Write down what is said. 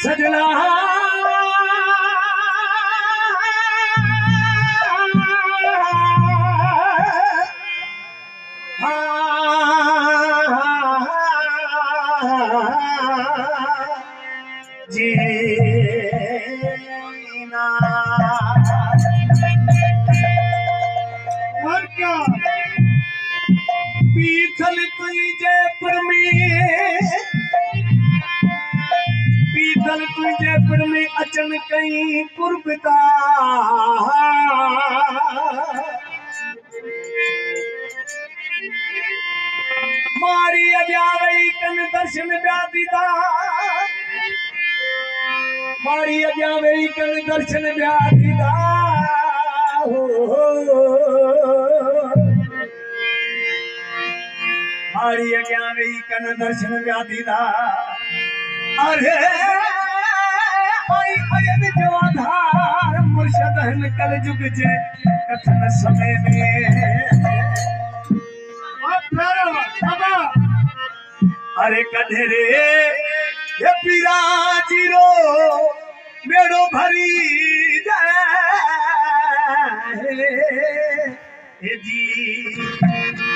सजना जीना और क्या पीथल तुई जयपुर में पीथल तुई जयपुर में अचन कई कुर्बता मारी अजावई कन दर्शन व्यादीदा मारी अजावई कन दर्शन व्यादीदा मारी अजावई कन दर्शन व्यादीदा अरे आई अरे जो आधार मुर्शद हन कल जुग जे कथन समय में अरे कधरे ये पीरा जीरो मेरो भरी जाए जी